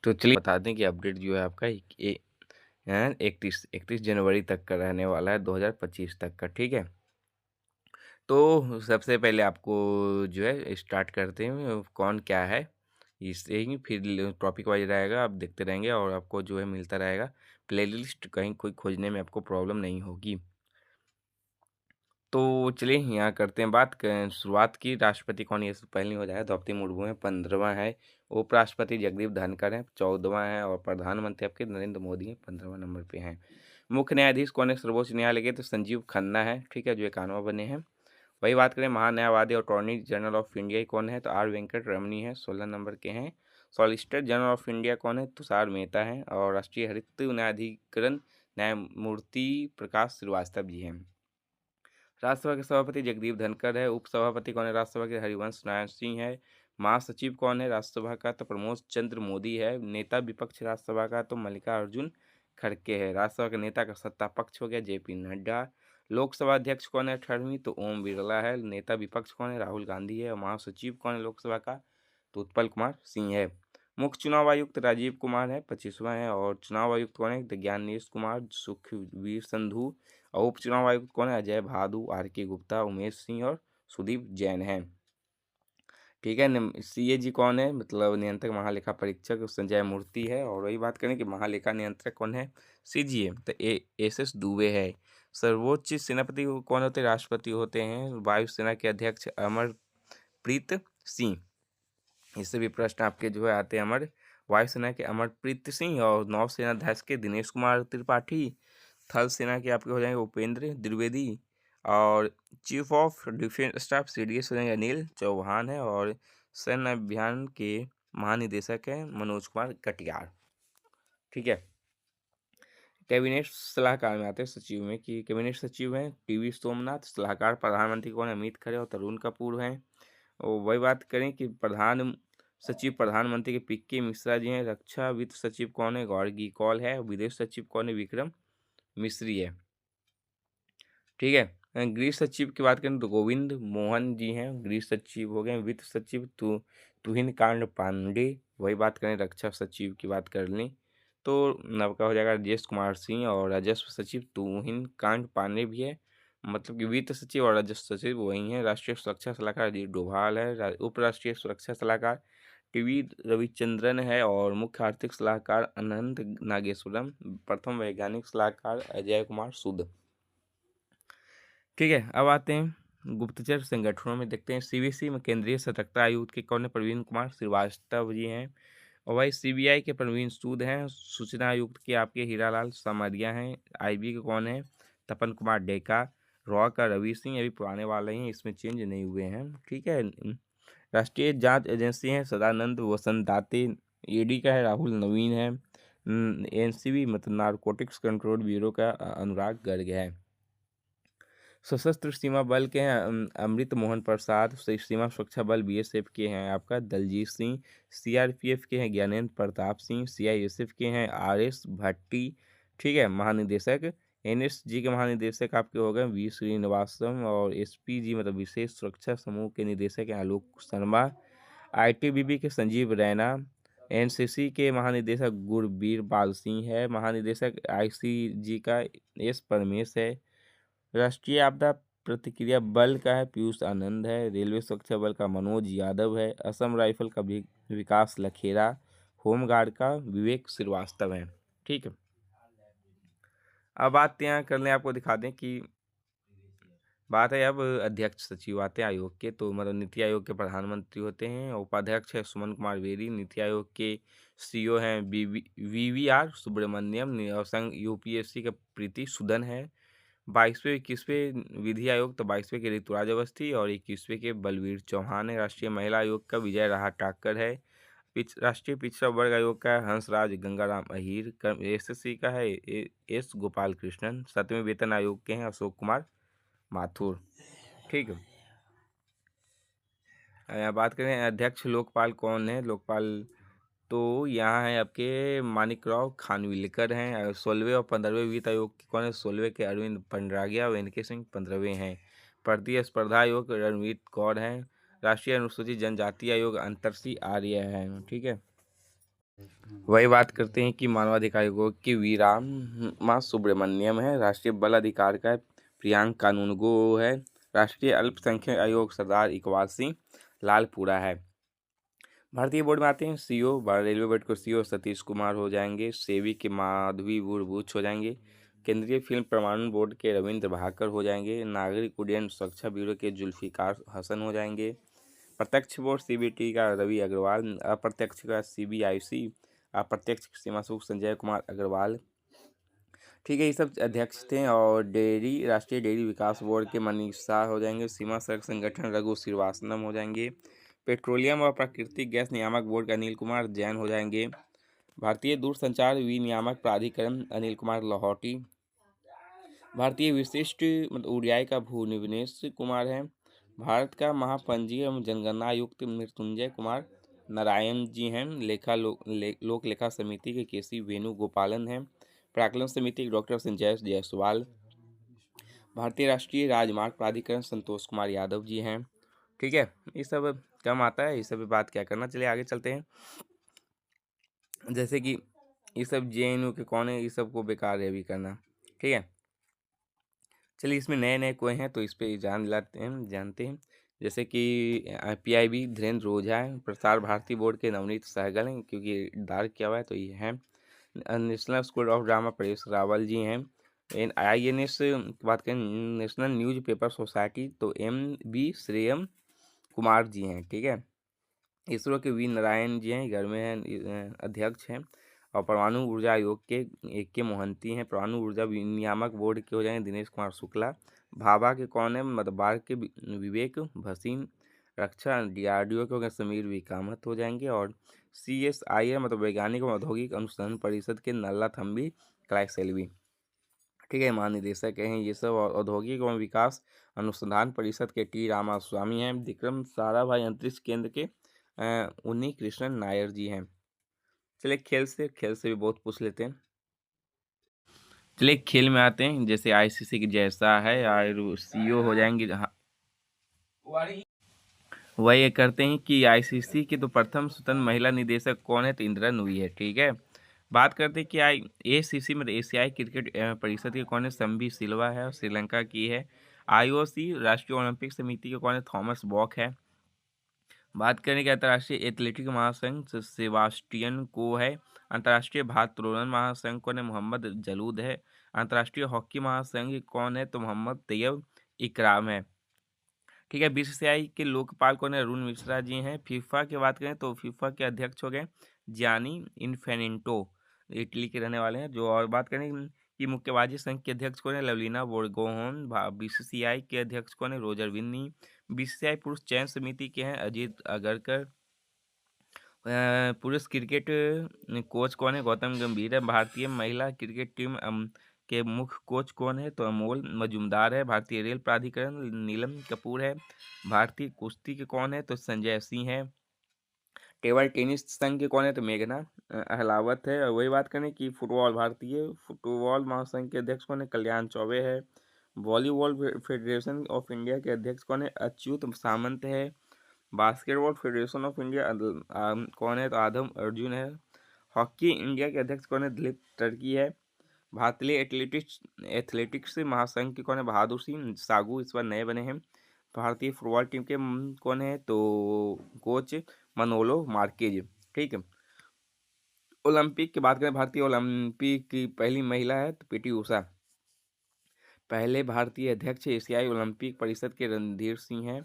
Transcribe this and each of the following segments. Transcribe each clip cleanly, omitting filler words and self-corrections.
तो चलिए बता दें कि अपडेट जो है आपका 31 जनवरी तक का रहने वाला है, 2025 तक का, ठीक है? तो सबसे पहले आपको जो है स्टार्ट करते हैं कौन क्या है, इससे ही फिर टॉपिक वाइज रहेगा, आप देखते रहेंगे और आपको जो है मिलता रहेगा प्लेलिस्ट, कहीं कोई खोजने में आपको प्रॉब्लम नहीं होगी। तो चलिए यहाँ करते हैं बात शुरुआत की। राष्ट्रपति कौन है, ये सब पहले हो जाए। द्रौपदी मुर्मू है, 15वां है। उपराष्ट्रपति जगदीप धनखड़ है, 14वां है। और प्रधानमंत्री आपके नरेंद्र मोदी हैं, 15वां नंबर पे हैं। मुख्य न्यायाधीश कौन है सर्वोच्च न्यायालय के, तो संजीव खन्ना है, ठीक है, जो 91वां बने हैं। वही बात करें महान्यायवादी और अटॉर्नी जनरल ऑफ इंडिया कौन है, तो आर वेंकट रमनी है, 16 नंबर के हैं। सॉलिसिटर जनरल ऑफ इंडिया कौन है, तुषार मेहता है। और राष्ट्रीय हरित न्यायाधिकरण न्यायमूर्ति प्रकाश श्रीवास्तव जी हैं। राज्यसभा के सभापति जगदीप धनखड़ है। उपसभापति कौन है राज्यसभा के, हरिवंश नारायण सिंह है। महासचिव कौन है राज्यसभा का, तो प्रमोद चंद्र मोदी है। नेता विपक्ष राज्यसभा का तो मल्लिकार्जुन खड़गे है। राज्यसभा के नेता का सत्ता पक्ष हो गया जेपी नड्डा। लोकसभा अध्यक्ष कौन है 18वीं, तो ओम बिरला है। नेता विपक्ष कौन है, राहुल गांधी है। और महासचिव कौन है लोकसभा का, तो उत्पल कुमार सिंह है। मुख्य चुनाव आयुक्त राजीव कुमार है, 25वां है। और चुनाव आयुक्त कौन है, तो ज्ञानेश कुमार, सुखवीर संधू। और उप चुनाव आयुक्त कौन है, अजय भादु, आर के गुप्ता, उमेश सिंह और सुदीप जैन हैं, ठीक है। सीएजी कौन है, मतलब नियंत्रक महालेखा परीक्षक संजय मूर्ति है। और वही बात करें कि महालेखा नियंत्रक कौन है, सीजीए, तो एस एस दुबे है। सर्वोच्च सेनापति कौन होते हैं, राष्ट्रपति होते हैं। वायुसेना के अध्यक्ष अमरप्रीत सिंह, इससे भी प्रश्न आपके जो है आते हैं। वायुसेना के अमरप्रीत सिंह। और नौसेना अध्यक्ष के दिनेश कुमार त्रिपाठी। थल सेना के आपके हो जाएंगे उपेंद्र द्विवेदी। और chief of defence staff CDS हो जाएंगे अनिल चौहान है। और सैन्य अभियान के महानिदेशक हैं मनोज कुमार कटियार, ठीक है। कैबिनेट सलाहकार में आते हैं सचिव में, कि कैबिनेट सचिव हैं टीवी सोमनाथ। सलाहकार प्रधानमंत्री कौन है, अमित खरे और तरुण कपूर हैं। और वही बात करें कि प्रधान सचिव प्रधानमंत्री के पीके मिश्रा जी हैं। रक्षा वित्त सचिव कौन है, गौरगी कौल है। विदेश सचिव कौन है, विक्रम मिश्री है, ठीक है। गृह सचिव की बात करें तो गोविंद मोहन जी हैं, गृह सचिव हो गए। वित्त सचिव तुहिन कांड पांडे। वही बात करें रक्षा सचिव की बात कर लें तो नवका हो जाएगा राजेश कुमार सिंह। और राजस्व सचिव तुहिन कांड पांडे भी है, मतलब कि वित्त सचिव और राजस्व सचिव वही हैं। राष्ट्रीय सुरक्षा सलाहकार अजीत डोभाल है। उप राष्ट्रीय सुरक्षा सलाहकार टीवी रविचंद्रन है। और मुख्य आर्थिक सलाहकार अनंत नागेश्वरम। प्रथम वैज्ञानिक सलाहकार अजय कुमार सूद, ठीक है। अब आते हैं गुप्तचर संगठनों में, देखते हैं सीवीसी में केंद्रीय सतर्कता आयुक्त के कौन है, प्रवीण कुमार श्रीवास्तव जी हैं। और भाई सीबीआई के प्रवीण सूद हैं। सूचना आयुक्त के आपके हीरालाल समरिया हैं। आईबी के कौन है, तपन कुमार डेका। रॉ का रवि सिंह, अभी पुराने वाले हैं, इसमें चेंज नहीं हुए हैं, ठीक है। राष्ट्रीय जांच एजेंसी है सदानंद वसंत दाते। ईडी का है राहुल नवीन है। एनसीबी मतलब नारकोटिक्स कंट्रोल ब्यूरो का अनुराग गर्ग है। सशस्त्र सीमा बल के हैं अमृत मोहन प्रसाद। सीमा सुरक्षा बल बीएसएफ के हैं आपका दलजीत सिंह। सीआरपीएफ के हैं ज्ञानेंद्र प्रताप सिंह। सीआईएसएफ के हैं आरएस भट्टी, ठीक है, महानिदेशक। एनएसजी के महानिदेशक आपके हो गए वी श्रीनिवासम। और एसपीजी मतलब विशेष सुरक्षा समूह के निदेशक हैं आलोक शर्मा। आईटीबीपी के संजीव रैना। एनसीसी के महानिदेशक गुरबीर पाल सिंह है। महानिदेशक आईसीजी का एस परमेश है। राष्ट्रीय आपदा प्रतिक्रिया बल का है पीयूष आनंद है। रेलवे सुरक्षा बल का मनोज यादव है। असम राइफल का विकास लखेरा। होमगार्ड का विवेक श्रीवास्तव है, ठीक है। अब बात यहाँ कर लें, आपको दिखा दें कि बात है अब अध्यक्ष सचिव आते हैं आयोग के, तो मतलब नीति आयोग के प्रधानमंत्री होते हैं। उपाध्यक्ष है सुमन कुमार बेरी। नीति आयोग के सीईओ हैं वीवीआर सुब्रमण्यम। और संघ यूपीएससी का प्रीति सुदन है। 22वें 21वें विधि आयोग तो 22वें के ऋतुराज अवस्थी और 21वें के बलवीर चौहान है। राष्ट्रीय महिला आयोग का विजय राहा टाकर है। राष्ट्रीय पिछड़ा वर्ग आयोग का हंसराज गंगाराम अहीर। एसएससी का है एस गोपाल कृष्णन। 7वें वेतन आयोग के हैं अशोक कुमार माथुर, ठीक है। यहाँ बात करें अध्यक्ष लोकपाल कौन है, लोकपाल तो यहाँ है आपके मानिकराव खानविलकर हैं। 16वें और 15वें वित्त आयोग के कौन है, 16वें के अरविंद पंडरागिया और एनके सिंह 15वें हैं। प्रतिस्पर्धा आयोग रणवीर कौर हैं। राष्ट्रीय अनुसूचित जनजाति आयोग अंतरसी आर्य है, ठीक है। वही बात करते हैं कि मानवाधिकार आयोग की वीरामा सुब्रमण्यम है, राष्ट्रीय बाल अधिकार का प्रियांक कानूनगो है, राष्ट्रीय अल्पसंख्यक आयोग सरदार इकबाल सिंह लालपुरा है। भारतीय बोर्ड में आते हैं सीओ, रेलवे बोर्ड को सीओ सतीश कुमार हो जाएंगे, सेवी के माधवी बुर्बुच हो जाएंगे, केंद्रीय फिल्म प्रमाणन बोर्ड के रविंद्र भाकर हो जाएंगे, नागरिक उड्डयन सुरक्षा ब्यूरो के जुल्फिकार हसन हो जाएंगे, प्रत्यक्ष बोर्ड सीबीटी का रवि अग्रवाल, अप्रत्यक्ष का सीबीआईसी, अप्रत्यक्ष सीमा शुल्क संजय कुमार अग्रवाल। ठीक है, ये सब अध्यक्ष थे। और डेयरी, राष्ट्रीय डेयरी विकास बोर्ड के मनीषा हो जाएंगे, सीमा सड़क संगठन रघु श्रीवास्तव हो जाएंगे, पेट्रोलियम और प्राकृतिक गैस नियामक बोर्ड के अनिल कुमार जैन हो जाएंगे, भारतीय दूरसंचार विनियामक प्राधिकरण अनिल कुमार लाहौटी, भारतीय विशिष्ट मतलब उड़ियाई का भुवनेश कुमार है, भारत का महापंजीय एवं जनगणना आयुक्त मृत्युंजय कुमार नारायण जी हैं, लोक लेखा समिति के केसी वेणुगोपालन हैं, प्राक्कलन समिति के डॉक्टर संजय जायसवाल, भारतीय राष्ट्रीय राजमार्ग प्राधिकरण संतोष कुमार यादव जी हैं। ठीक है, ये सब कम आता है, ये सब पे बात क्या करना। चलिए आगे चलते हैं। जैसे कि ये सब जेएनयू के कौन है, ये सब को बेकार है अभी करना। ठीक है, चलिए इसमें नए नए कोई हैं तो इस पे जानते हैं। जैसे कि पीआईबी धीरेन्द्र ओझा है, प्रसार भारती बोर्ड के नवनीत सहगल हैं, क्योंकि डार्क किया हुआ है तो ये है। National School of Drama Paresh Rawal ji हैं। INS की बात करें, नेशनल न्यूज पेपर सोसाइटी, तो MB श्रेयम कुमार जी हैं। ठीक है, इसरो के वी नारायण जी हैं, घर में हैं, अध्यक्ष हैं। और परमाणु ऊर्जा आयोग के AK मोहंती हैं, परमाणु ऊर्जा विनियामक बोर्ड के हो जाएंगे दिनेश कुमार शुक्ला, भाभा के कौन है मतलब बाढ़ के विवेक भसीन, रक्षा DRDO के हो गए समीर विकामत हो जाएंगे, और CSIR मतलब वैज्ञानिक और औद्योगिक अनुसंधान परिषद के नल्ला थम्बी क्लाइसेल्वी। ठीक है, महानिदेशक हैं ये सब। और औद्योगिक एवं विकास अनुसंधान परिषद के T रामास्वामी हैं, विक्रम साराभाई अंतरिक्ष केंद्र के उन्नी कृष्णन नायर जी हैं। चलिए खेल से भी बहुत पूछ लेते हैं। चलिए खेल में आते हैं, जैसे ICC की जैसा है CEO हो जाएंगे। हाँ, वही ये करते हैं कि ICC की तो प्रथम स्वतंत्र महिला निदेशक कौन है, तो इंदिरा नूई है। ठीक है, बात करते हैं कि ACC मतलब एशियाई क्रिकेट परिषद के कौन है, संबी सिल्वा है और श्रीलंका की है। IOC राष्ट्रीय ओलंपिक समिति के कौन है, थॉमस बॉक है। बात करें कि अंतर्राष्ट्रीय एथलेटिक महासंघ सेबास्टियन को है। अंतर्राष्ट्रीय भारोत्तोलन महासंघ कौन है, मोहम्मद जलूद है। अंतर्राष्ट्रीय हॉकी महासंघ कौन है, तो मोहम्मद तैयब इकराम है। ठीक है, BCCI के लोकपाल कौन है, अरुण मिश्रा जी हैं। फीफा की बात करें तो फीफा के अध्यक्ष हो गए जियानी इन्फेनिटो, इटली के रहने वाले हैं जो। और बात करें कि मुक्केबाजी संघ के अध्यक्ष कौन है, लवलीना बोरगोहन। BCCI के अध्यक्ष कौन है, रोजर विन्नी। BCCI पुरुष चयन समिति के हैं अजीत अगरकर। पुरुष क्रिकेट कोच कौन है, गौतम गंभीर है। भारतीय महिला क्रिकेट टीम के मुख्य कोच कौन है, तो अमोल मजूमदार है। भारतीय रेल प्राधिकरण नीलम कपूर है। भारतीय कुश्ती के कौन है, तो संजय सिंह है। टेबल टेनिस संघ के कौन है, तो मेघना अहलावत है। और वही बात करें कि फुटबॉल, भारतीय फुटबॉल महासंघ के अध्यक्ष कौन है, कल्याण चौबे है। वॉलीबॉल फेडरेशन ऑफ इंडिया के अध्यक्ष कौन है, अच्युत सामंत है। बास्केटबॉल फेडरेशन ऑफ इंडिया कौन है, तो आदम अर्जुन है। हॉकी इंडिया के अध्यक्ष कौन है, दिलीप टर्की है। भारतीय एथलेटिक्स महासंघ के कौन है, बहादुर सिंह सागू इस बार नए बने हैं। भारतीय फुटबॉल टीम के कौन है, तो कोच मनोलो मार्केज। ठीक है, ओलंपिक की बात करें, भारतीय ओलंपिक की पहली महिला है तो PT उषा। पहले भारतीय अध्यक्ष एशियाई ओलंपिक परिषद के रणधीर सिंह हैं।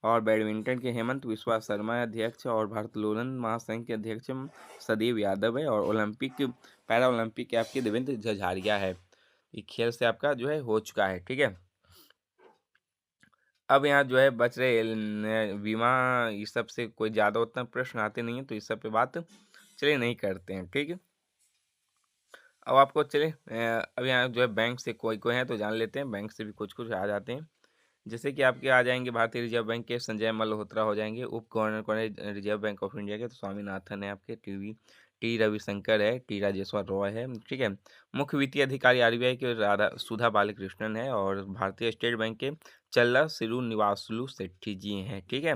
और बैडमिंटन के हेमंत विश्वा शर्मा अध्यक्ष। और भारोत्तोलन महासंघ के अध्यक्ष सदैव यादव है। और ओलंपिक पैरा ओलंपिक के आपके देवेंद्र झझारिया है। ये खेल से आपका जो है हो चुका है। ठीक है, अब यहाँ जो है बच रहे बीमा, इस सब से कोई ज़्यादा उतना प्रश्न आते नहीं है तो इस सब पे बात चलिए नहीं करते हैं। ठीक है, अब आपको चले अब यहाँ जो है बैंक से कोई कोई है तो जान लेते हैं, बैंक से भी कुछ कुछ आ जाते हैं। जैसे कि आपके आ जाएंगे भारतीय रिजर्व बैंक के संजय मल्होत्रा हो जाएंगे। उप गवर्नर कौन है रिजर्व बैंक ऑफ इंडिया के, तो स्वामीनाथन है आपके। टी रविशंकर है। T राजेश्वर रॉय है। ठीक है, मुख्य वित्तीय अधिकारी RBI के राधा सुधा बालकृष्णन है। और भारतीय स्टेट बैंक के चल्ला श्रीनिवासलू सेट्टी जी हैं। ठीक है,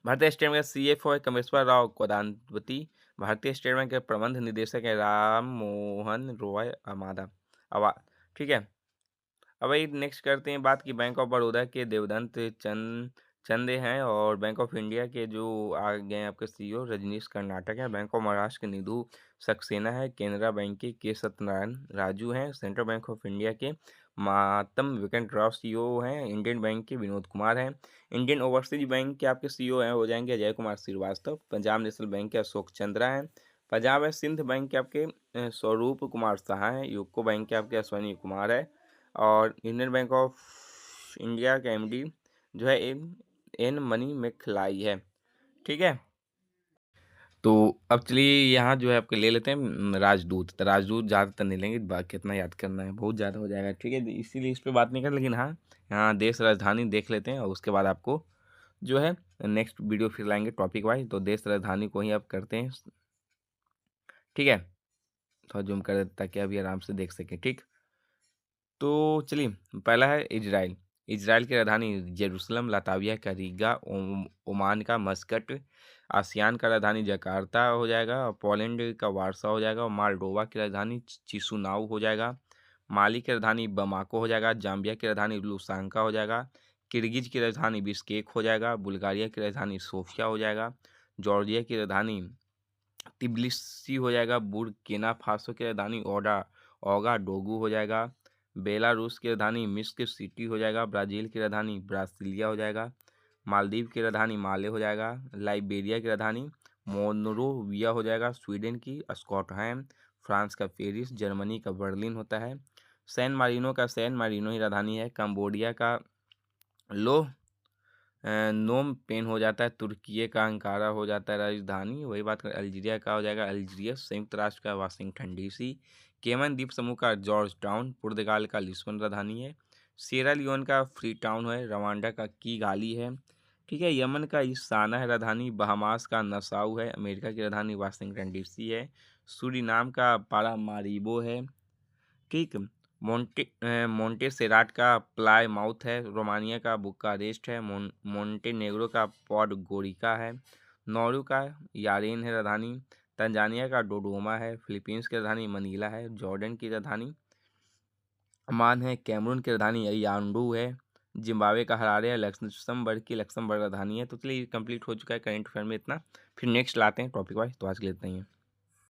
भारतीय स्टेट बैंक का CFO है कमेश्वर राव कोदांतवती। भारतीय स्टेट बैंक के प्रबंध निदेशक है राम मोहन रॉय अमादा अवा ठीक है। अब भाई नेक्स्ट करते हैं बात कि बैंक ऑफ बड़ौदा के देवदत्त चंदे हैं, और बैंक ऑफ इंडिया के जो आ गए हैं आपके सीईओ रजनीश कर्नाटक है। बैंक ऑफ महाराष्ट्र के निधु सक्सेना है। केनरा बैंक के सत्यनारायण राजू हैं। सेंट्रल बैंक ऑफ इंडिया के मातम वेंकट राव सीईओ हैं। इंडियन बैंक के विनोद कुमार हैं। इंडियन ओवरसीज बैंक के आपके सीईओ हैं हो जाएंगे अजय कुमार श्रीवास्तव। पंजाब नेशनल बैंक के अशोक चंद्रा हैं। पंजाब है सिंध बैंक के आपके स्वरूप कुमार शाह हैं। यूको बैंक के आपके अश्वनी कुमार है। और इंडियन बैंक ऑफ इंडिया का एमडी जो है एन मनी मैखलाई है। ठीक है, तो अब चलिए यहाँ जो है आपके ले लेते हैं राजदूत। तो राजदूत ज़्यादातर नहीं लेंगे, कितना याद करना है, बहुत ज़्यादा हो जाएगा। ठीक है, इसीलिए इस पर बात नहीं कर, लेकिन हाँ यहाँ देश राजधानी देख लेते हैं, और उसके बाद आपको जो है नेक्स्ट वीडियो फिर लाएंगे टॉपिक वाइज। तो देश राजधानी को ही आप करते हैं। ठीक है, थोड़ा जूम कर देते ताकि अभी आराम से देख सकें। ठीक, तो चलिए पहला है इजराइल। इजराइल की राजधानी जेरूसलम, लाताविया का रीगा, ओमान का मस्कट, आसियान का राजधानी जकार्ता हो जाएगा, और पोलैंड का वारसा हो जाएगा, और मालडोवा की राजधानी चिसुनाउ हो जाएगा। माली की राजधानी बमाको हो जाएगा। जाम्बिया की राजधानी लुसांका हो जाएगा। किर्गिज की राजधानी बिश्केक हो जाएगा। बुल्गारिया की राजधानी सोफिया हो जाएगा। जॉर्जिया की राजधानी तिब्लिसी हो जाएगा। बुर्किना फासो की राजधानी ओगा डोगू हो जाएगा। बेलारूस की राजधानी मिस्क सिटी हो जाएगा। ब्राज़ील की राजधानी ब्रासिलिया हो जाएगा। मालदीव की राजधानी माले हो जाएगा। लाइबेरिया की राजधानी मोनरोविया हो जाएगा। स्वीडन की स्कॉटहैम। फ्रांस का पेरिस। जर्मनी का बर्लिन होता है। सैन मारिनो ही राजधानी है। कंबोडिया का लो नोम पेन हो जाता है। तुर्की का अंकारा हो जाता है राजधानी। वही बात करें अल्जीरिया का हो जाएगा अल्जीरियस। संयुक्त राष्ट्र का वाशिंगटन डीसी। केमन द्वीप समूह का जॉर्ज टाउन। पुर्तगाल का लिस्बन राजधानी है। सिएरा लियोन का फ्री टाउन है। रवांडा का किगाली है। ठीक है, यमन का ईसाना है राजधानी। बहामास का नसाउ है। अमेरिका की राजधानी वाशिंगटन डीसी है। सूरीनाम का पारामारिबो है। ठीक, मोंटेसेराट का प्लायमाउथ है। रोमानिया का बुकारेस्ट है। मोंटेनेग्रो का पॉडगोरिका है। नौरू का यारेन है राजधानी। तंजानिया का डोडोमा है। फिलीपींस की राजधानी मनीला है। जॉर्डन की राजधानी अमान है। कैमरून की राजधानी याओंडू है। जिम्बाब्वे का हरारे है। लक्समबर्ग की लक्समबर्ग राजधानी है। तो चलिए कंप्लीट हो चुका है करंट अफेयर में इतना। फिर नेक्स्ट लाते हैं टॉपिक वाइज, तो आज के लिए इतना ही है।